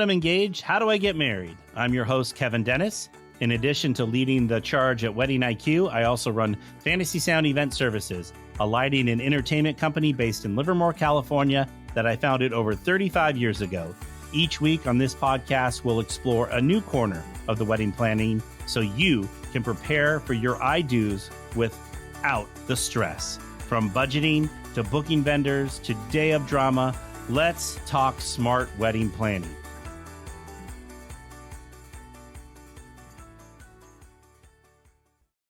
I'm engaged. How do I get married? I'm your host, Kevin Dennis. In addition to leading the charge at Wedding IQ, I also run Fantasy Sound Event Services, a lighting and entertainment company based in Livermore, California, that I founded over 35 years ago. Each week on this podcast, we'll explore a new corner of the wedding planning so you can prepare for your I-dos without the stress. From budgeting to booking vendors to day of drama, let's talk smart wedding planning.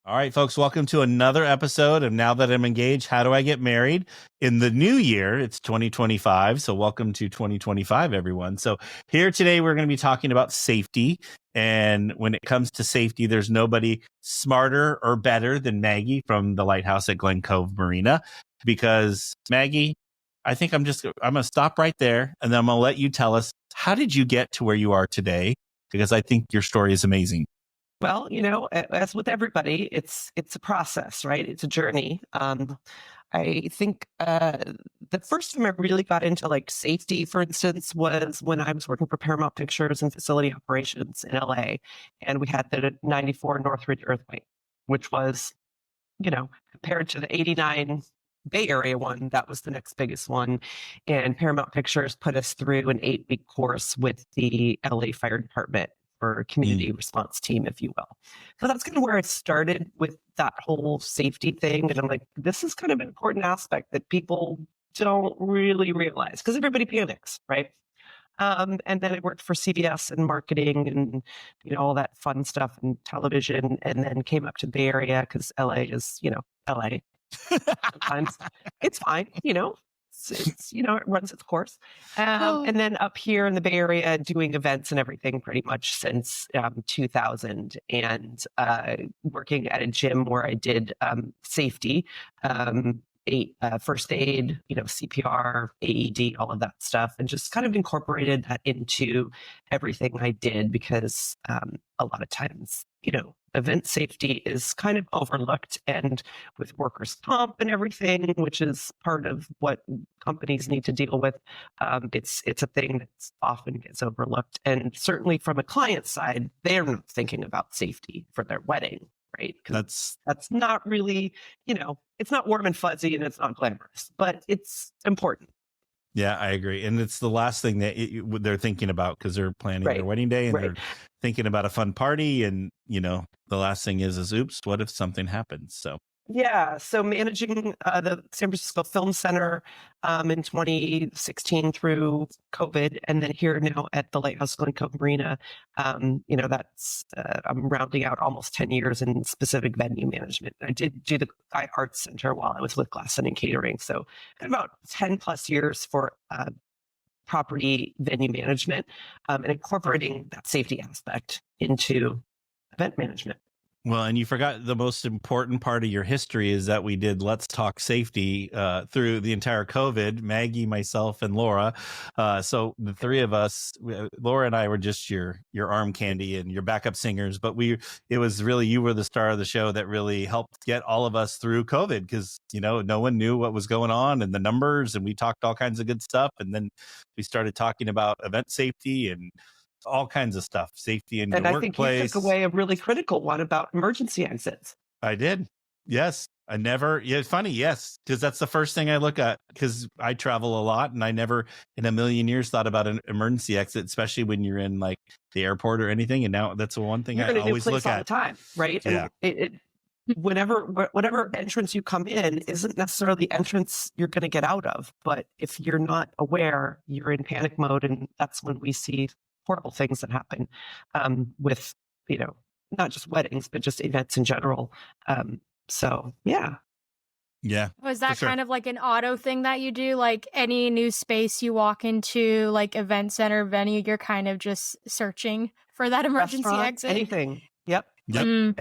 All right, folks, welcome to another episode of Now That I'm Engaged, How Do I Get Married? In the new year, it's 2025, so welcome to 2025, everyone. So here today, we're going to be talking about safety. And when it comes to safety, there's nobody smarter or better than Maggie from the Lighthouse at Glen Cove Marina. Because Maggie, I think I'm going to stop right there, and then I'm going to let you tell us, how did you get to where you are today? Because I think your story is amazing. Well, you know, as with everybody, it's a process, right? It's a journey. I think the first time I really got into like safety, for instance, was when I was working for Paramount Pictures and facility operations in LA, and we had the 94 Northridge earthquake, which was, you know, compared to the 89 Bay Area one, that was the next biggest one. And Paramount Pictures put us through an 8-week course with the LA Fire Department or community response team, if you will. So that's kind of where I started with that whole safety thing. And I'm like, this is kind of an important aspect that people don't really realize because everybody panics, right? And then I worked for CBS and marketing and, you know, all that fun stuff and television, and then came up to the Bay Area because LA is, you know, LA. Sometimes it's fine, you know. It's you know, it runs its course. And then up here in the Bay Area doing events and everything pretty much since 2000, and working at a gym where I did safety, first aid, you know, CPR, AED, all of that stuff, and just kind of incorporated that into everything I did because a lot of times, you know, event safety is kind of overlooked, and with workers' comp and everything, which is part of what companies need to deal with, it's a thing that often gets overlooked. And certainly from a client side, they're not thinking about safety for their wedding, right? Because that's not really, you know, it's not warm and fuzzy and it's not glamorous, but it's important. Yeah, I agree. And it's the last thing that they're thinking about because they're planning their wedding day and they're thinking about a fun party. And, you know, the last thing is oops, what if something happens? So. Yeah, so managing the San Francisco Film Center in 2016 through COVID, and then here now at the Lighthouse Glen Cove Marina, you know, that's I'm rounding out almost 10 years in specific venue management. I did do the Arts Center while I was with Glasson and Catering, so about 10 plus years for property venue management and incorporating that safety aspect into event management. Well, and you forgot the most important part of your history is that we did Let's Talk Safety through the entire COVID, Maggie, myself, and Laura. So the three of us, Laura and I were just your arm candy and your backup singers, but it was really, you were the star of the show that really helped get all of us through COVID because, you know, no one knew what was going on and the numbers, and we talked all kinds of good stuff. And then we started talking about event safety and all kinds of stuff, safety in your workplace. And I think you took away a really critical one about emergency exits. I did. Yes. It's funny. Yes. Because that's the first thing I look at because I travel a lot and I never in a million years thought about an emergency exit, especially when you're in like the airport or anything. And now that's the one thing I always look at all the time. Right. Yeah. And whatever entrance you come in isn't necessarily the entrance you're going to get out of. But if you're not aware, you're in panic mode. And that's when we see horrible things that happen with, you know, not just weddings, but just events in general. So, yeah. Yeah. Was that kind of like an auto thing that you do? Like any new space you walk into, like event center, venue, you're kind of just searching for that emergency exit? Anything. Yep. In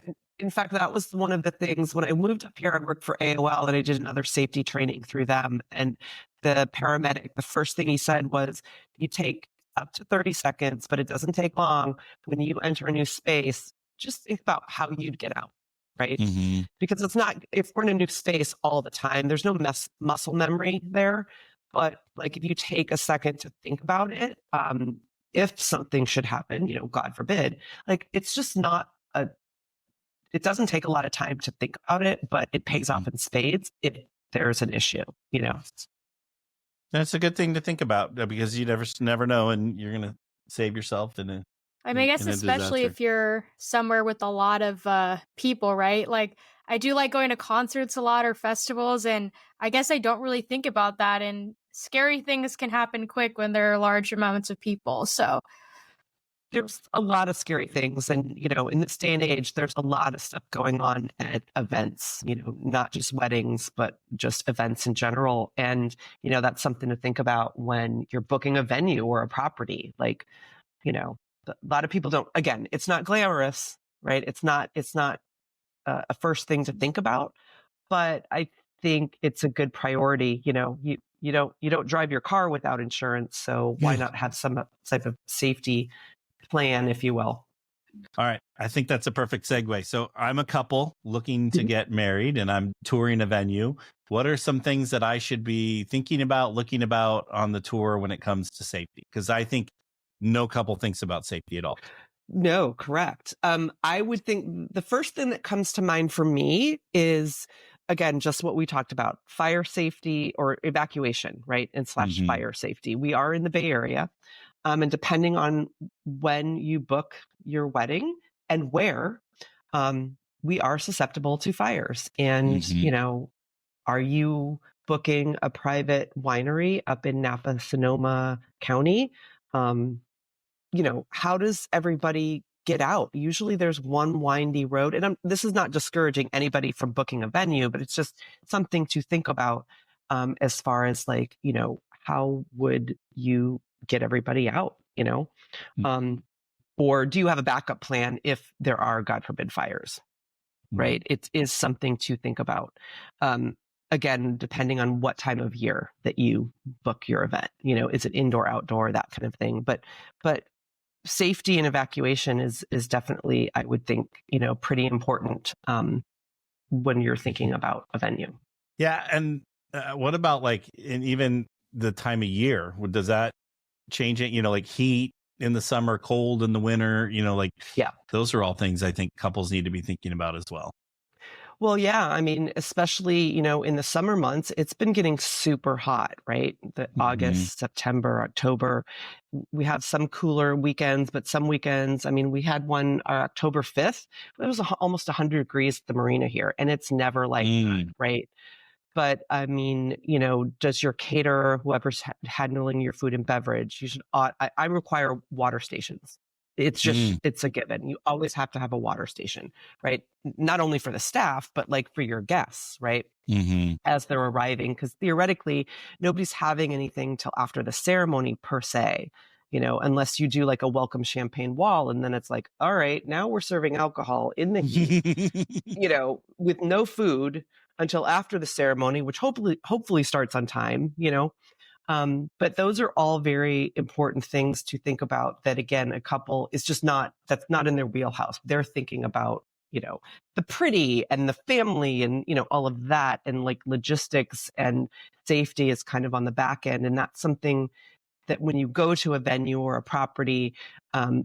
fact, that was one of the things when I moved up here, I worked for AOL and I did another safety training through them. And the paramedic, the first thing he said was, you take up to 30 seconds, but it doesn't take long. When you enter a new space, just think about how you'd get out, right? Mm-hmm. Because it's not, if we're in a new space all the time, there's no muscle memory there. But like if you take a second to think about it, if something should happen, God forbid, like it's just not it doesn't take a lot of time to think about it, but it pays off in spades if there's an issue. That's a good thing to think about because you never know, and you're gonna save yourself I mean, I guess especially if you're somewhere with a lot of people, right? Like I do like going to concerts a lot or festivals, and I guess I don't really think about that. And scary things can happen quick when there are large amounts of people. So there's a lot of scary things. And, in this day and age, there's a lot of stuff going on at events, not just weddings, but just events in general. And, that's something to think about when you're booking a venue or a property. Like, a lot of people don't, again, it's not glamorous, right? It's not a first thing to think about, but I think it's a good priority. You don't drive your car without insurance. So why not have some type of safety plan, if you will? All right. I think that's a perfect segue. So I'm a couple looking to get married and I'm touring a venue. What are some things that I should be thinking about, looking about on the tour when it comes to safety? Because I think no couple thinks about safety at all. No, correct. I would think the first thing that comes to mind for me is, again, just what we talked about, fire safety or evacuation, right? And / fire safety. We are in the Bay Area. And depending on when you book your wedding and where, we are susceptible to fires. And, are you booking a private winery up in Napa, Sonoma County? How does everybody get out? Usually there's one windy road. And this is not discouraging anybody from booking a venue, but it's just something to think about as far as like, how would you get everybody out, or do you have a backup plan if there are, God forbid, fires, right? It is something to think about. Again, depending on what time of year that you book your event, is it indoor, outdoor, that kind of thing. But safety and evacuation is definitely, I would think, pretty important when you're thinking about a venue. Yeah. And what about and even the time of year? Does that change it? Like heat in the summer, cold in the winter, yeah, those are all things I think couples need to be thinking about as well. Well, yeah. I mean, especially, in the summer months, it's been getting super hot, right? August, September, October. We have some cooler weekends, but some weekends, I mean, we had one October 5th. It was almost 100 degrees at the marina here, and it's never like that, right? But I mean, does your caterer, whoever's handling your food and beverage, I require water stations. It's just, it's a given. You always have to have a water station, right? Not only for the staff, but like for your guests, right? As they're arriving, because theoretically, nobody's having anything till after the ceremony per se, unless you do like a welcome champagne wall. And then it's like, all right, now we're serving alcohol in the heat, with no food until after the ceremony, which hopefully starts on time, but those are all very important things to think about that, again, a couple is that's not in their wheelhouse. They're thinking about, the pretty and the family and, all of that, and like logistics and safety is kind of on the back end. And that's something that when you go to a venue or a property,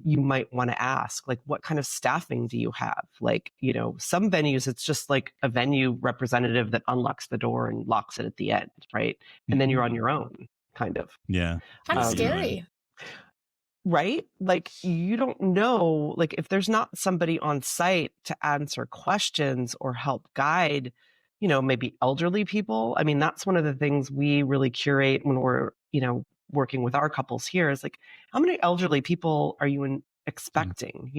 you might want to ask, like, what kind of staffing do you have? Like, some venues, it's just like a venue representative that unlocks the door and locks it at the end, right? And then you're on your own, kind of. Yeah. Kind of scary. Right? Like, you don't know, like, if there's not somebody on site to answer questions or help guide, maybe elderly people. I mean, that's one of the things we really curate when we're, working with our couples here is like, how many elderly people are you expecting?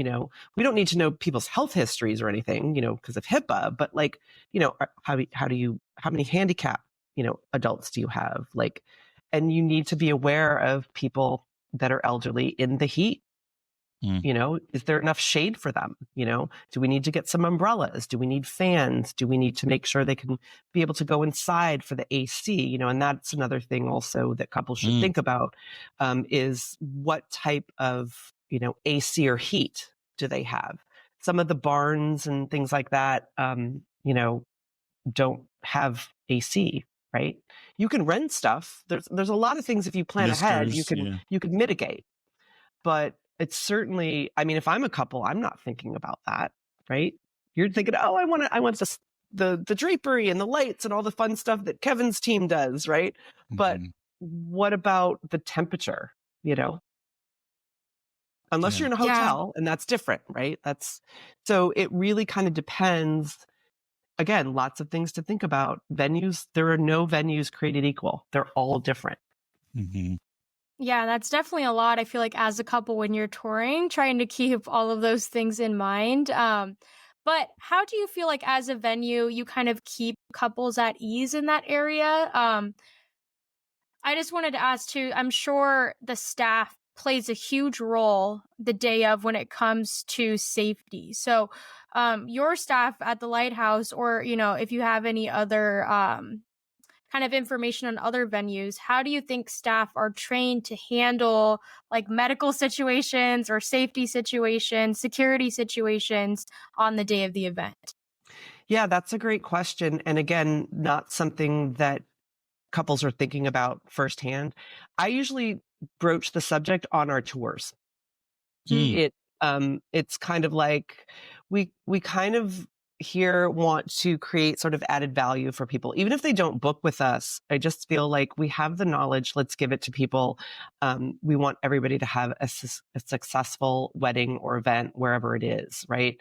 We don't need to know people's health histories or anything, because of HIPAA, but like, how many handicap, adults do you have? Like, and you need to be aware of people that are elderly in the heat. Is there enough shade for them? Do we need to get some umbrellas? Do we need fans? Do we need to make sure they can be able to go inside for the AC? And that's another thing also that couples should think about, is what type of, AC or heat do they have? Some of the barns and things like that, don't have AC, right? You can rent stuff. There's a lot of things if you plan ahead, you can mitigate. But it's certainly, I mean, if I'm a couple, I'm not thinking about that, right? You're thinking, oh, I want this, the drapery and the lights and all the fun stuff that Kevin's team does, right? But what about the temperature, Unless you're in a hotel, and that's different, right? So it really kind of depends. Again, lots of things to think about. Venues, there are no venues created equal. They're all different. Yeah, that's definitely a lot. I feel like as a couple, when you're touring, trying to keep all of those things in mind. But how do you feel like as a venue, you kind of keep couples at ease in that area? I just wanted to ask too, I'm sure the staff plays a huge role the day of when it comes to safety. So your staff at the Lighthouse, or, if you have any other kind of information on other venues, how do you think staff are trained to handle like medical situations or safety situations, security situations on the day of the event? Yeah, that's a great question. And again, not something that couples are thinking about firsthand. I usually broach the subject on our tours. It's kind of like we kind of here want to create sort of added value for people. Even if they don't book with us, I just feel like we have the knowledge. Let's give it to people. We want everybody to have a successful wedding or event wherever it is, right?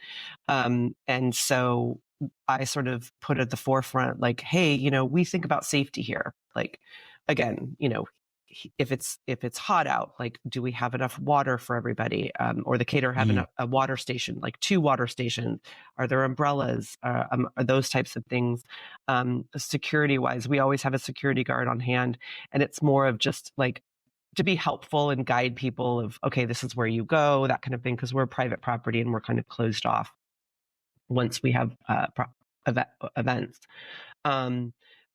And so I sort of put at the forefront, like, hey, we think about safety here. Like, again, if it's hot out, like, do we have enough water for everybody? Or the caterer have a water station, like 2 water stations? Are there umbrellas? Are those types of things? Security wise, we always have a security guard on hand, and it's more of just like to be helpful and guide people of, okay, this is where you go, that kind of thing, because we're a private property and we're kind of closed off once we have events.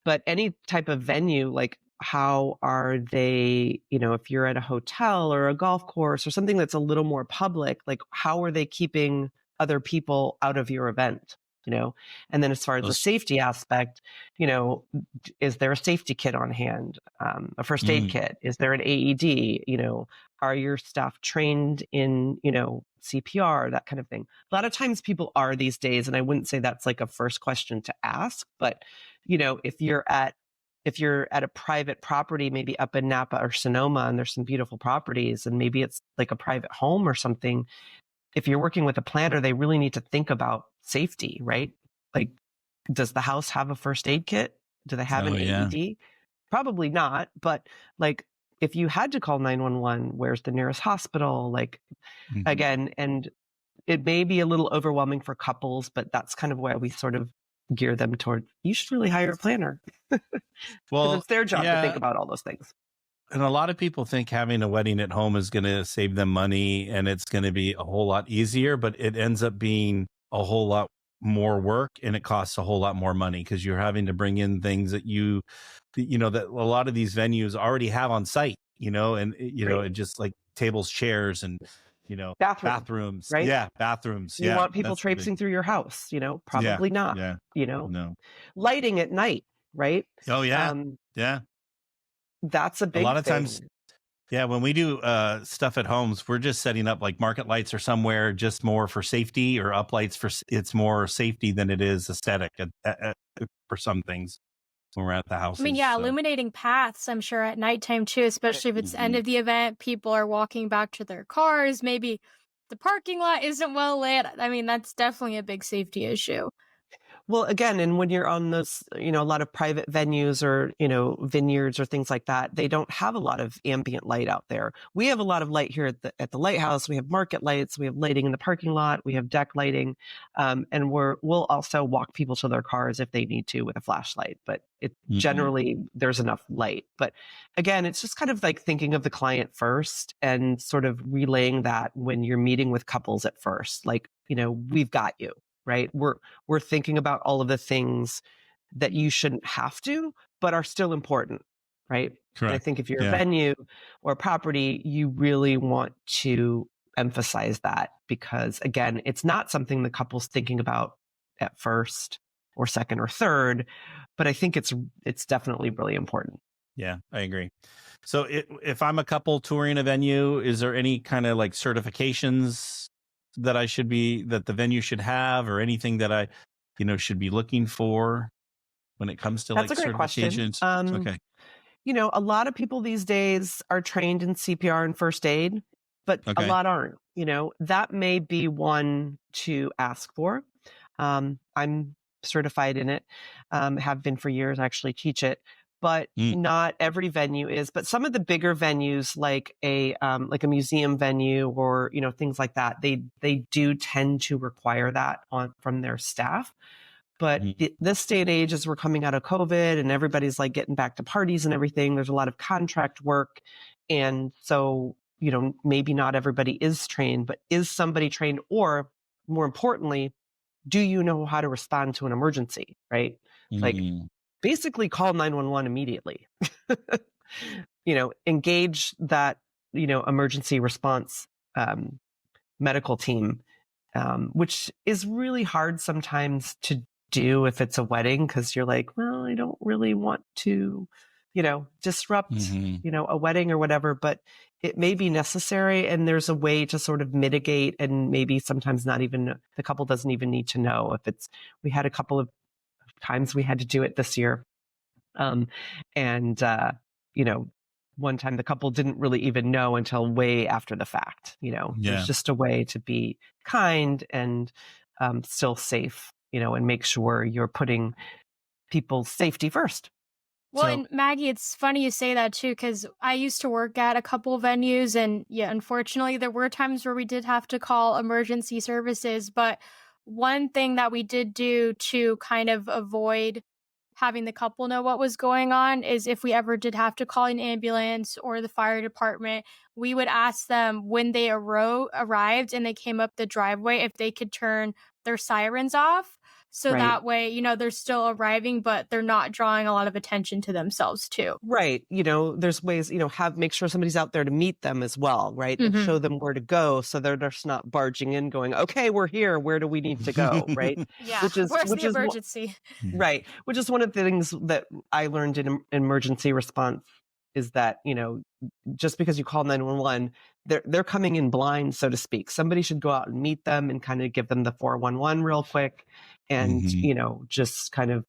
But any type of venue, like, how are they, if you're at a hotel or a golf course or something that's a little more public, like, how are they keeping other people out of your event? And then as far as the safety aspect, is there a safety kit on hand, a first aid kit? Is there an AED? Are your staff trained in, CPR, that kind of thing? A lot of times people are these days, and I wouldn't say that's like a first question to ask, but, if you're at a private property, maybe up in Napa or Sonoma, and there's some beautiful properties, and maybe it's like a private home or something, if you're working with a planner, they really need to think about safety, right? Like, does the house have a first aid kit? Do they have an AED? Probably not. But like, if you had to call 911, where's the nearest hospital? Like, again, and it may be a little overwhelming for couples, but that's kind of where we sort of gear them toward, you should really hire a planner. Well, it's their job to think about all those things. And a lot of people think having a wedding at home is going to save them money and it's going to be a whole lot easier, but it ends up being a whole lot more work and it costs a whole lot more money because you're having to bring in things that that a lot of these venues already have on site, and, and just like tables, chairs, and, bathrooms, right? Yeah. Bathrooms. You want people traipsing through your house, probably not, No. Lighting at night, right? Oh yeah. That's a big a lot of thing. Times. Yeah. When we do stuff at homes, we're just setting up like market lights or somewhere just more for safety, or up lights it's more safety than it is aesthetic for some things when we're at the house. I mean, illuminating paths, I'm sure, at nighttime too, especially if it's the end of the event, people are walking back to their cars. Maybe the parking lot isn't well lit. I mean, that's definitely a big safety issue. Well, again, and when you're on those, a lot of private venues or, vineyards or things like that, they don't have a lot of ambient light out there. We have a lot of light here at the Lighthouse. We have market lights. We have lighting in the parking lot. We have deck lighting. And we'll also walk people to their cars if they need to with a flashlight. But generally, there's enough light. But again, it's just kind of like thinking of the client first and sort of relaying that when you're meeting with couples at first. Like, we've got you. Right? We're thinking about all of the things that you shouldn't have to, but are still important, right? Correct. And I think if you're a venue or a property, you really want to emphasize that because, again, it's not something the couple's thinking about at first or second or third, but I think it's definitely really important. Yeah, I agree. So if I'm a couple touring a venue, is there any kind of like certifications that that the venue should have, or anything that I, should be looking for when it comes to That's like a great question. certifications? Okay. A lot of people these days are trained in CPR and first aid, but a Okay. lot aren't. That may be one to ask for. I'm certified in it, have been for years, actually teach it, but not every venue is. But some of the bigger venues, like a museum venue or things like that, they do tend to require that from their staff. But this day and age, as we're coming out of COVID and everybody's like getting back to parties and everything, there's a lot of contract work. And so, maybe not everybody is trained, but is somebody trained? Or more importantly, do you know how to respond to an emergency, right? Like basically call 911 immediately. Engage that, emergency response medical team, which is really hard sometimes to do if it's a wedding, because you're like, well, I don't really want to, disrupt, a wedding or whatever, but it may be necessary. And there's a way to sort of mitigate, and maybe sometimes not even the couple doesn't even need to know we had a couple of times we had to do it this year. And, one time the couple didn't really even know until way after the fact. There's just a way to be kind and still safe, and make sure you're putting people's safety first. Well, and Maggie, it's funny you say that too, because I used to work at a couple of venues, and unfortunately, there were times where we did have to call emergency services. But one thing that we did do to kind of avoid having the couple know what was going on is, if we ever did have to call an ambulance or the fire department, we would ask them when they arrived and they came up the driveway if they could turn their sirens off. So that way, they're still arriving, but they're not drawing a lot of attention to themselves too. Right. There's ways, make sure somebody's out there to meet them as well, right? And show them where to go, so they're just not barging in going, okay, we're here. Where do we need to go? Right. Yeah. Where's the emergency? Right. Which is one of the things that I learned in emergency response, is that, just because you call 911, they're coming in blind, so to speak. Somebody should go out and meet them and kind of give them the 411 real quick, and, just kind of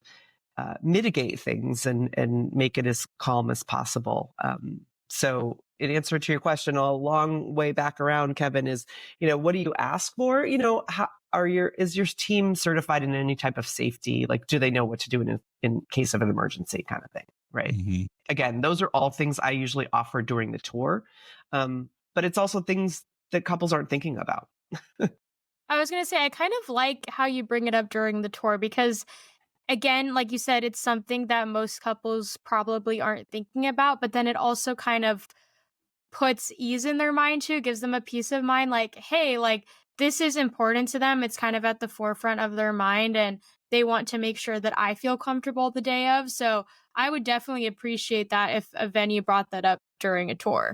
mitigate things and make it as calm as possible. So in answer to your question, a long way back around, Kevin, is, what do you ask for? How is your team certified in any type of safety? Like, do they know what to do in case of an emergency, kind of thing? Right. Again, those are all things I usually offer during the tour. But it's also things that couples aren't thinking about. I was going to say, I kind of like how you bring it up during the tour, because again, like you said, it's something that most couples probably aren't thinking about, but then it also kind of puts ease in their mind too, gives them a peace of mind, like, hey, like, this is important to them. It's kind of at the forefront of their mind, and they want to make sure that I feel comfortable the day of. So I would definitely appreciate that if a venue brought that up during a tour.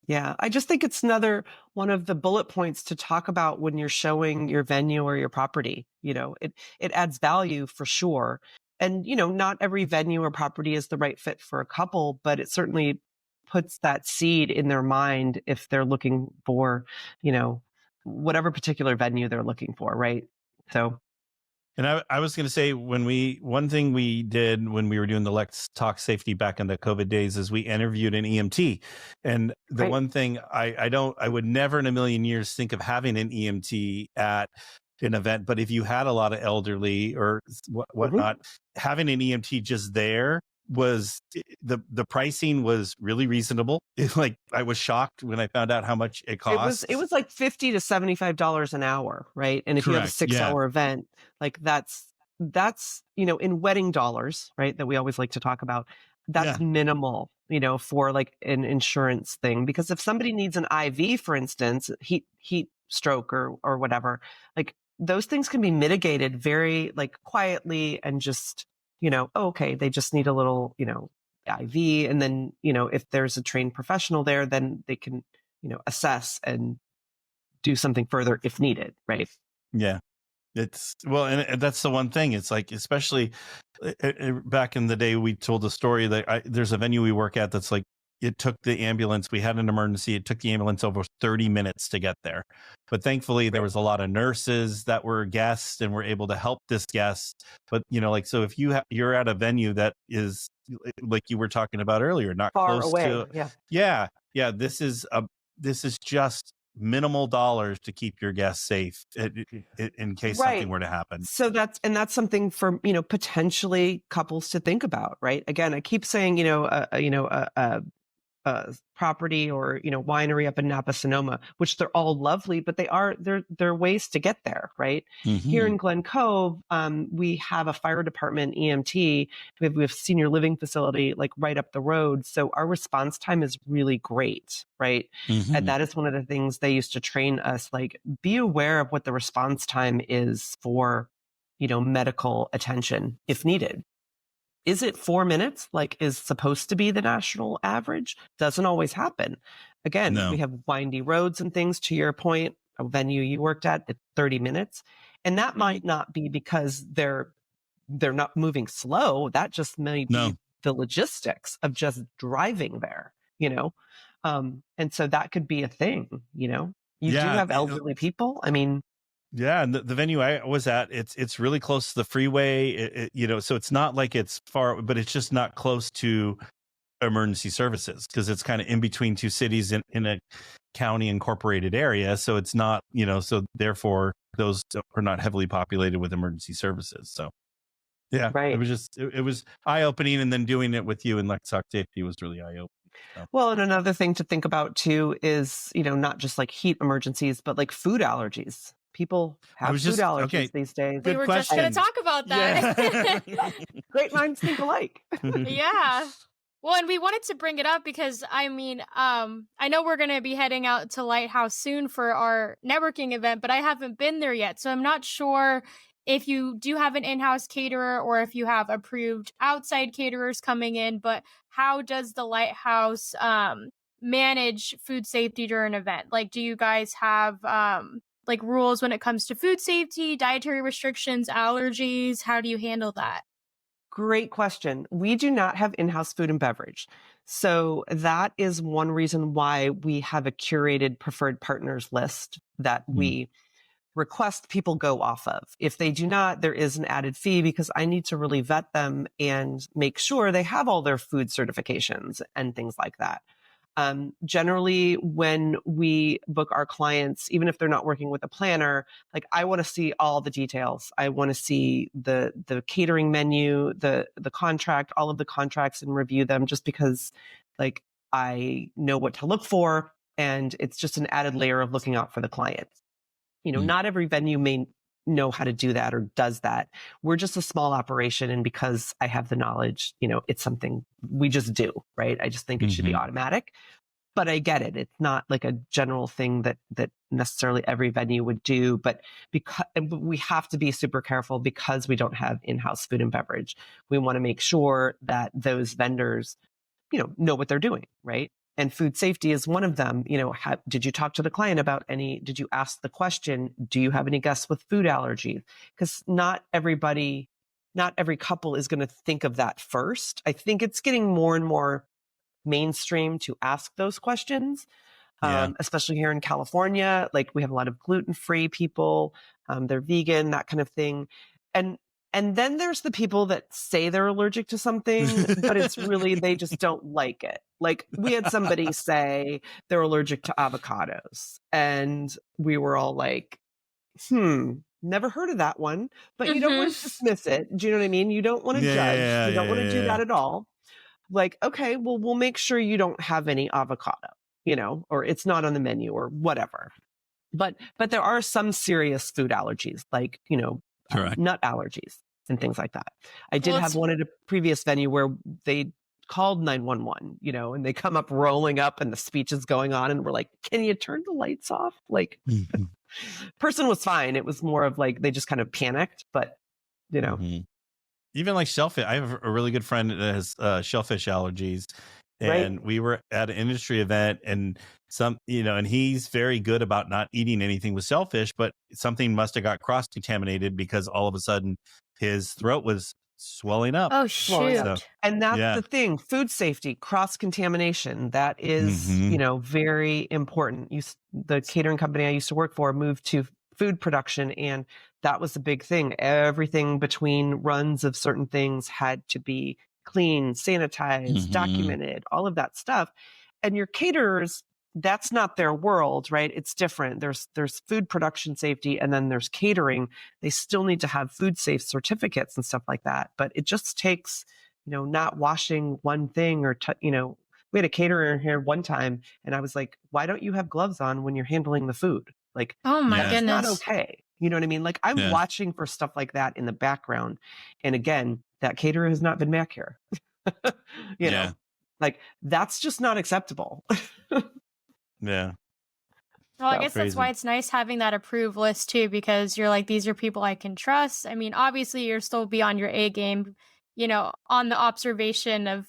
Yeah, I just think it's another one of the bullet points to talk about when you're showing your venue or your property. It adds value for sure. And, not every venue or property is the right fit for a couple, but it certainly puts that seed in their mind if they're looking for, whatever particular venue they're looking for, right? So. And I was going to say, one thing we did when we were doing the Let's Talk Safety back in the COVID days is we interviewed an EMT. And the one thing I would never in a million years think of having an EMT at an event, but if you had a lot of elderly or whatnot, having an EMT just there was the pricing was really reasonable. Like, I was shocked when I found out how much it cost. It was like $50 to $75 an hour, right? And if you have a 6-hour event, like that's in wedding dollars, right? That we always like to talk about. That's minimal, for like an insurance thing. Because if somebody needs an IV, for instance, heat stroke or whatever, like those things can be mitigated very like quietly, and just okay, they just need a little, IV. And then, if there's a trained professional there, then they can, assess and do something further if needed. Right. Yeah. It's well, and that's the one thing. It's like, especially back in the day, we told the story that there's a venue we work at that's like, it took the ambulance. We had an emergency. It took the ambulance over 30 minutes to get there. But thankfully, there was a lot of nurses that were guests and were able to help this guest. But, like, so if you're at a venue that is, like you were talking about earlier, not far close away. to, yeah, this is just minimal dollars to keep your guests safe in case something were to happen. So that's something for, potentially couples to think about, right? Again, I keep saying, property or winery up in Napa Sonoma, which they're all lovely, but they're ways to get there, right? Mm-hmm. Here in Glen Cove, we have a fire department, EMT. We have a senior living facility like right up the road, so our response time is really great, right? Mm-hmm. And that is one of the things they used to train us, like, be aware of what the response time is for medical attention if needed. Is it 4 minutes, like is supposed to be the national average? Doesn't always happen. Again, we have windy roads and things. To your point, a venue you worked at 30 minutes. And that might not be because they're not moving slow. That just may be the logistics of just driving there, and so that could be a thing, You do have elderly people. I mean, yeah, and the venue I was at, it's really close to the freeway, so it's not like it's far, but it's just not close to emergency services because it's kind of in between two cities in a county incorporated area. So it's not, so therefore those are not heavily populated with emergency services. So yeah, it was just, it was eye-opening, and then doing it with you in Lexoc Safety was really eye-opening. So. Well, and another thing to think about too is, not just like heat emergencies, but like food allergies. People have food allergies these days. We were just going to talk about that. Yeah. Great minds think alike. Yeah. Well, and we wanted to bring it up because, I mean, I know we're going to be heading out to Lighthouse soon for our networking event, but I haven't been there yet. So I'm not sure if you do have an in-house caterer or if you have approved outside caterers coming in, but how does the Lighthouse manage food safety during an event? Like, do you guys have like rules when it comes to food safety, dietary restrictions, allergies? How do you handle that? Great question. We do not have in-house food and beverage. So that is one reason why we have a curated preferred partners list that we request people go off of. If they do not, there is an added fee because I need to really vet them and make sure they have all their food certifications and things like that. Generally, when we book our clients, even if they're not working with a planner, like I want to see all the details. I want to see the catering menu, the contract, all of the contracts, and review them just because like I know what to look for. And it's just an added layer of looking out for the client. Not every venue may know how to do that or does that. We're just a small operation. And because I have the knowledge, it's something we just do, right? I just think it should be automatic, but I get it. It's not like a general thing that necessarily every venue would do, but because we have to be super careful because we don't have in-house food and beverage. We want to make sure that those vendors, know what they're doing, right? And food safety is one of them. Did you talk to the client about did you ask the question, do you have any guests with food allergies? Because not every couple is going to think of that first. I think it's getting more and more mainstream to ask those questions, especially here in California. Like we have a lot of gluten-free people, they're vegan, that kind of thing. And then there's the people that say they're allergic to something, but it's really, they just don't like it. Like we had somebody say they're allergic to avocados and we were all like, never heard of that one, but you don't want to dismiss it. Do you know what I mean? You don't want to judge. You don't want to do that at all. Like, okay, well, we'll make sure you don't have any avocado, or it's not on the menu or whatever. But there are some serious food allergies, like, nut allergies and things like that. I did have one at a previous venue where they called 911, and they come up rolling up and the speech is going on and we're like, can you turn the lights off? Like person was fine. It was more of like, they just kind of panicked, but even like shellfish. I have a really good friend that has shellfish allergies. and we were at an industry event, and and he's very good about not eating anything with shellfish, but something must have got cross-contaminated because all of a sudden his throat was swelling up. Oh, shoot. So, and that's the thing, food safety, cross-contamination, that is, very important. The catering company I used to work for moved to food production, and that was the big thing. Everything between runs of certain things had to be clean, sanitized, documented, all of that stuff. And your caterers, that's not their world, right? It's different. There's food production safety, and then there's catering. They still need to have food safe certificates and stuff like that. But it just takes, not washing one thing or, we had a caterer here one time, and I was like, why don't you have gloves on when you're handling the food? Like, oh my goodness, not okay. You know what I mean? Like, I'm watching for stuff like that in the background. And again, that caterer has not been back here. you know, like, that's just not acceptable. Yeah. Well, I guess that's why it's nice having that approved list too, because you're like, these are people I can trust. I mean, obviously you're still beyond your A game, on the observation of,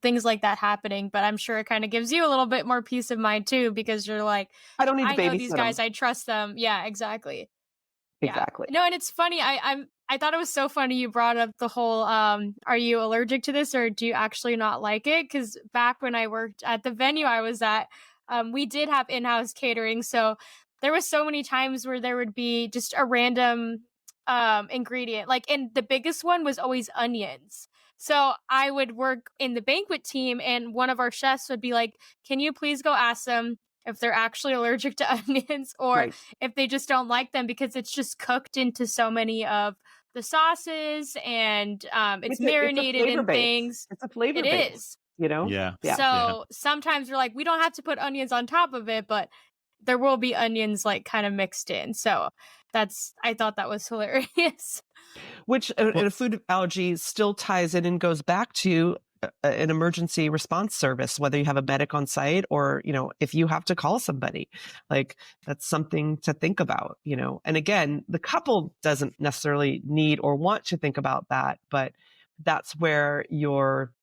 things like that happening. But I'm sure it kind of gives you a little bit more peace of mind too, because you're like, I don't need to babysit know these guys, I trust them. Yeah, exactly. Exactly. No, and it's funny. I thought it was so funny you brought up the whole, are you allergic to this or do you actually not like it? Because back when I worked at the venue I was at, we did have in-house catering. So there was so many times where there would be just a random ingredient. Like, and the biggest one was always onions. So I would work in the banquet team, and one of our chefs would be like, can you please go ask them if they're actually allergic to onions or if they just don't like them, because it's just cooked into so many of the sauces, and it's marinated in things. It's a flavor base. It is. So sometimes we're like, we don't have to put onions on top of it, but there will be onions like kind of mixed in. So I thought that was hilarious. Which a food allergy still ties in and goes back to an emergency response service, whether you have a medic on site or, if you have to call somebody, like, that's something to think about, and again, the couple doesn't necessarily need or want to think about that, but that's where your,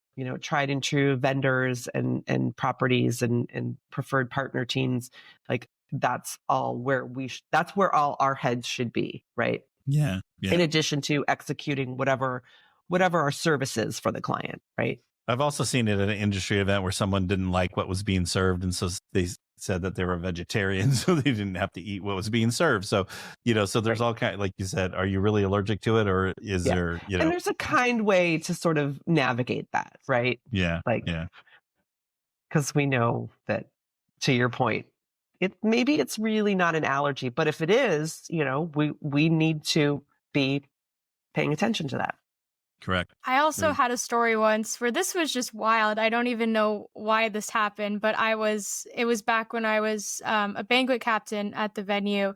tried and true vendors and properties and preferred partner teams, like, that's all where that's where all our heads should be. Right. Yeah. In addition to executing whatever our service is for the client. Right. I've also seen it at an industry event where someone didn't like what was being served, and so they said that they were vegetarian, so they didn't have to eat what was being served. So, so there's all kind, like you said, are you really allergic to it, or is there, And there's a kind way to sort of navigate that, right? Yeah. Because we know that, to your point, maybe it's really not an allergy, but if it is, we need to be paying attention to that. Correct. I also had a story once where this was just wild. I don't even know why this happened, but it was back when I was a banquet captain at the venue,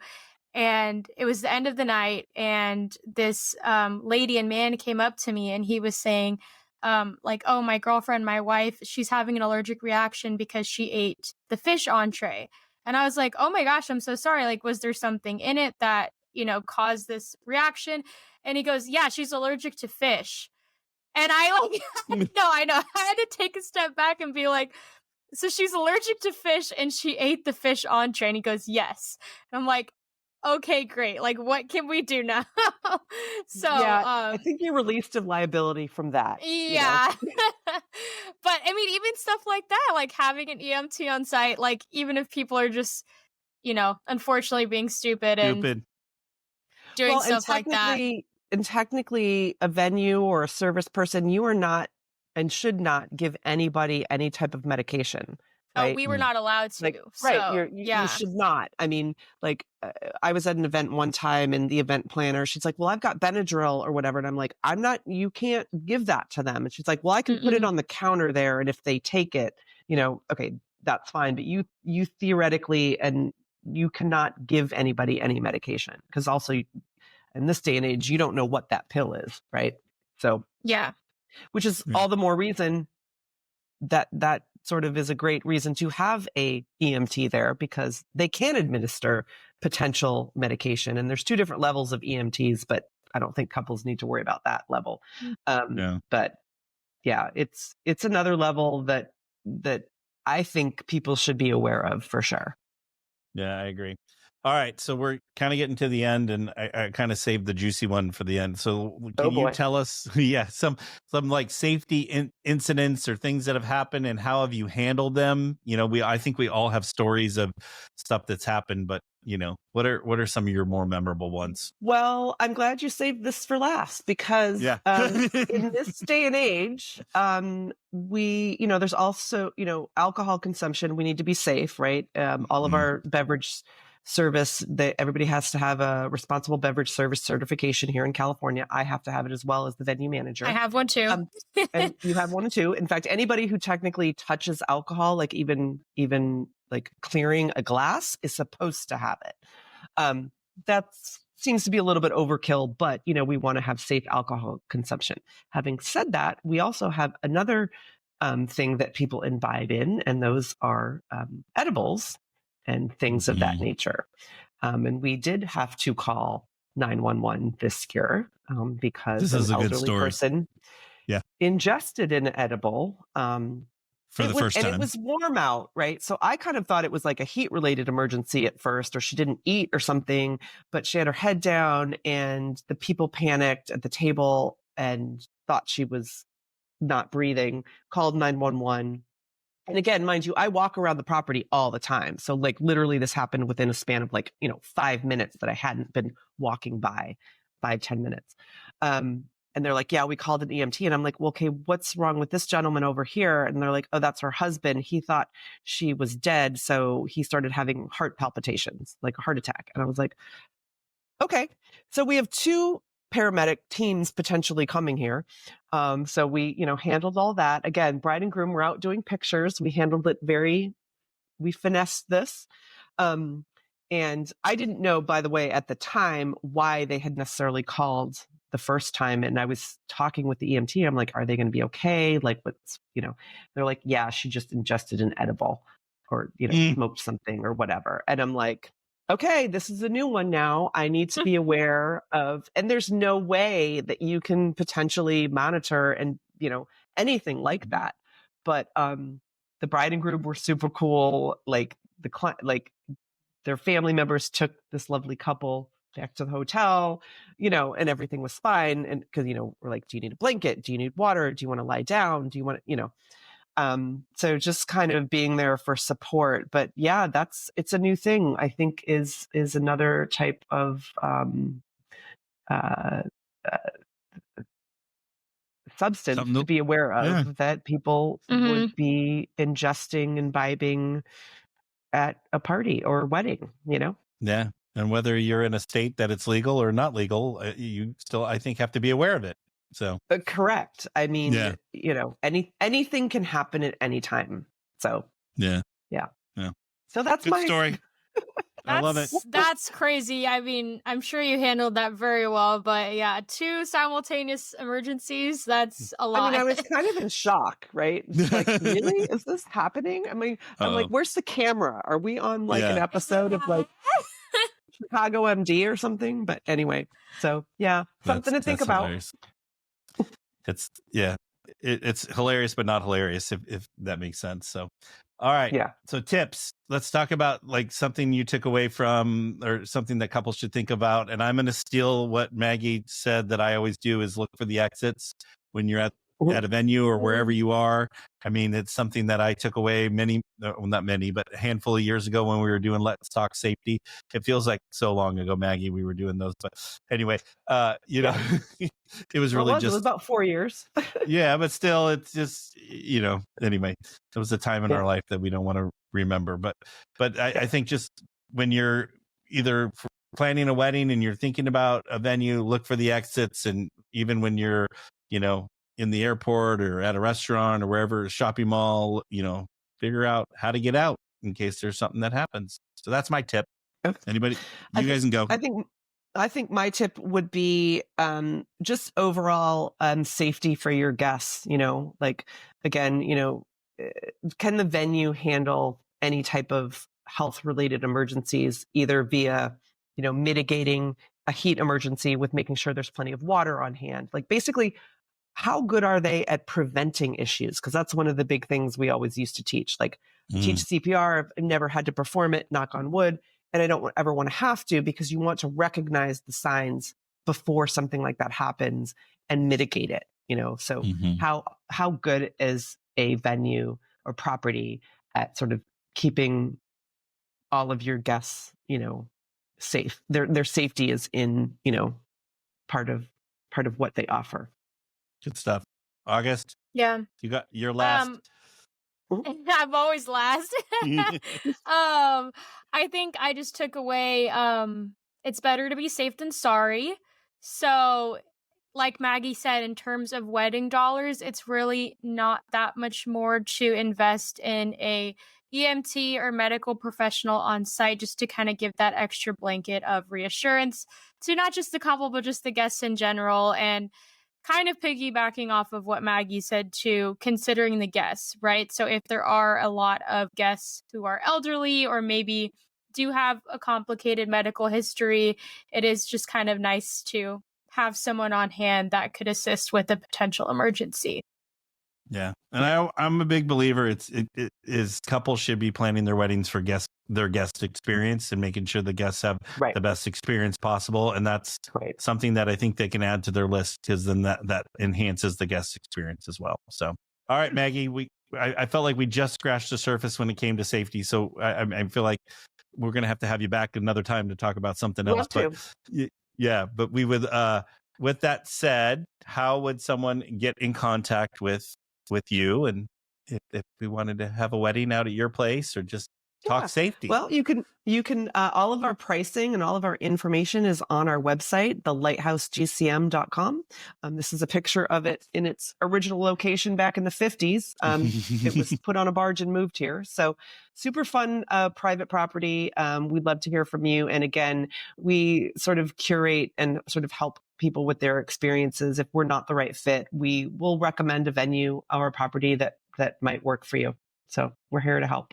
and it was the end of the night, and this lady and man came up to me, and he was saying, like, oh, my girlfriend, my wife, she's having an allergic reaction because she ate the fish entree. And I was like, oh my gosh, I'm so sorry. Like, was there something in it that, caused this reaction? And he goes, yeah, she's allergic to fish. And I like, no, I know. I had to take a step back and be like, so she's allergic to fish and she ate the fish entree. And he goes, yes. And I'm like, okay, great. Like, what can we do now? So I think you're released of liability from that. Yeah. But I mean, even stuff like that, like having an EMT on site, like, even if people are just, unfortunately being stupid and doing stuff like that. And technically, a venue or a service person, you are not and should not give anybody any type of medication. Right? Oh, we were not allowed to. Like, so, right. You should not. I mean, like, I was at an event one time, and the event planner, she's like, well, I've got Benadryl or whatever. And I'm like, you can't give that to them. And she's like, well, I can put it on the counter there. And if they take it, okay, that's fine. But you theoretically, and you cannot give anybody any medication, because also in this day and age, you don't know what that pill is. Right. So, which is all the more reason that sort of is a great reason to have a EMT there, because they can administer potential medication. And there's two different levels of EMTs, but I don't think couples need to worry about that level. But yeah, it's another level that that I think people should be aware of for sure. Yeah, I agree. All right, so we're kind of getting to the end, and I kind of saved the juicy one for the end. So can you tell us, some like safety incidents or things that have happened, and how have you handled them? I think we all have stories of stuff that's happened, but what are some of your more memorable ones? Well, I'm glad you saved this for last because in this day and age, we, there's also, alcohol consumption. We need to be safe, right? All of our beverage service, everybody has to have a responsible beverage service certification here in California. I have to have it as well as the venue manager. I have one too. And you have one too. In fact, anybody who technically touches alcohol, like even like clearing a glass, is supposed to have it. That seems to be a little bit overkill, but we want to have safe alcohol consumption. Having said that, we also have another thing that people imbibe in, and those are edibles and things of that nature. And we did have to call 911 this year because an elderly person ingested an edible for the first time. And it was warm out, right? So I kind of thought it was like a heat-related emergency at first, or she didn't eat or something, but she had her head down and the people panicked at the table and thought she was not breathing, called 911. And again, mind you, I walk around the property all the time. So like literally this happened within a span of 5 minutes that I hadn't been walking by, 5-10 minutes. And they're like, yeah, we called an EMT. And I'm like, well, okay, what's wrong with this gentleman over here? And they're like, oh, that's her husband. He thought she was dead. So he started having heart palpitations, like a heart attack. And I was like, okay. So we have 2 paramedic teams potentially coming here. So we, handled all that. Again, bride and groom were out doing pictures. We handled it we finessed this. And I didn't know, by the way, at the time, why they had necessarily called the first time. And I was talking with the EMT. I'm like, are they going to be okay? Like, what's, they're like, yeah, she just ingested an edible or, smoked something or whatever. And I'm like, okay, this is a new one now. I need to be aware of, and there's no way that you can potentially monitor and, anything like that. But the bride and groom were super cool. Like their family members took this lovely couple back to the hotel, and everything was fine. And because, we're like, do you need a blanket? Do you need water? Do you want to lie down? Do you want to, so just kind of being there for support. But yeah, it's a new thing, I think is another type of substance to be aware of that people would be ingesting, imbibing at a party or wedding, Yeah. And whether you're in a state that it's legal or not legal, you still, I think, have to be aware of it. So correct. I mean, anything can happen at any time. So yeah. So that's good story. I love it. That's crazy. I mean, I'm sure you handled that very well, but yeah, 2 simultaneous emergencies, that's a lot. I mean, I was kind of in shock, right? Like, really? Is this happening? I mean, I'm like, where's the camera? Are we on like an episode of like Chicago MD or something? But anyway, so yeah, something to think about. Hilarious. It's hilarious, but not hilarious, if that makes sense. So, all right. Yeah. So tips. Let's talk about like something you took away from, or something that couples should think about. And I'm going to steal what Maggie said that I always do, is look for the exits when you're at a venue or wherever you are. I mean, it's something that I took away not many, but a handful of years ago when we were doing Let's Talk Safety. It feels like so long ago, Maggie, we were doing those. But anyway, it was really it was about 4 years. Yeah, but still, it's just, anyway, it was a time in our life that we don't want to remember. But I think just when you're either planning a wedding and you're thinking about a venue, look for the exits. And even when you're, in the airport or at a restaurant or wherever, shopping mall, figure out how to get out in case there's something that happens. So that's my tip. Okay. Anybody, you guys can go. I think my tip would be just overall safety for your guests. Like, again, can the venue handle any type of health related emergencies, either via, mitigating a heat emergency with making sure there's plenty of water on hand. Like basically, how good are they at preventing issues? Because that's one of the big things we always used to teach. Like teach CPR. I've never had to perform it, knock on wood, and I don't ever want to have to, because you want to recognize the signs before something like that happens and mitigate it. So how good is a venue or property at sort of keeping all of your guests, safe? Their safety is in, part of what they offer. Good stuff. August. Yeah. You got your last. I'm always last. I think I just took away, it's better to be safe than sorry. So like Maggie said, in terms of wedding dollars, it's really not that much more to invest in a EMT or medical professional on site, just to kind of give that extra blanket of reassurance to not just the couple, but just the guests in general. And kind of piggybacking off of what Maggie said too, considering the guests, right? So if there are a lot of guests who are elderly or maybe do have a complicated medical history, it is just kind of nice to have someone on hand that could assist with a potential emergency. Yeah. And I'm a big believer. It is couples should be planning their weddings for their guest experience and making sure the guests have the best experience possible. And that's something that I think they can add to their list, because then that enhances the guest experience as well. So, all right, Maggie, I felt like we just scratched the surface when it came to safety. So I feel like we're going to have you back another time to talk about something else. But yeah, but we would, with that said, how would someone get in contact with you, and if we wanted to have a wedding out at your place or just talk safety? Well, you can all of our pricing and all of our information is on our website, thelighthousegcm.com. This is a picture of it in its original location back in the 50s. It was put on a barge and moved here. So super fun private property. We'd love to hear from you. And again, we sort of curate and sort of help people with their experiences. If we're not the right fit, we will recommend a venue or a property that might work for you. So we're here to help.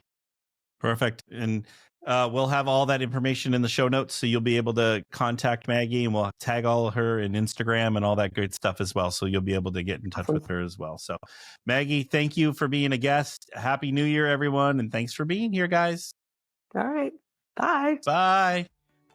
Perfect. And we'll have all that information in the show notes, so you'll be able to contact Maggie, and we'll tag all of her in Instagram and all that great stuff as well. So you'll be able to get in touch with her as well. So Maggie, thank you for being a guest. Happy New Year, everyone. And thanks for being here, guys. All right. Bye. Bye.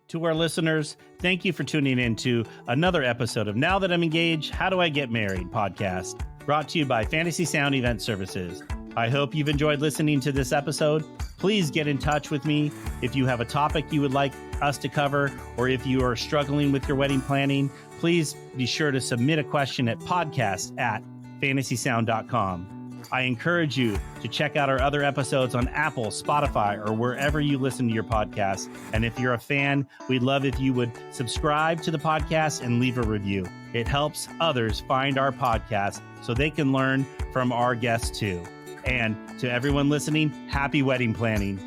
To our listeners, thank you for tuning in to another episode of Now That I'm Engaged, How Do I Get Married podcast, brought to you by Fantasy Sound Event Services. I hope you've enjoyed listening to this episode. Please get in touch with me if you have a topic you would like us to cover, or if you are struggling with your wedding planning. Please be sure to submit a question at podcast@fantasysound.com. I encourage you to check out our other episodes on Apple, Spotify, or wherever you listen to your podcasts. And if you're a fan, we'd love if you would subscribe to the podcast and leave a review. It helps others find our podcast so they can learn from our guests too. And to everyone listening, happy wedding planning.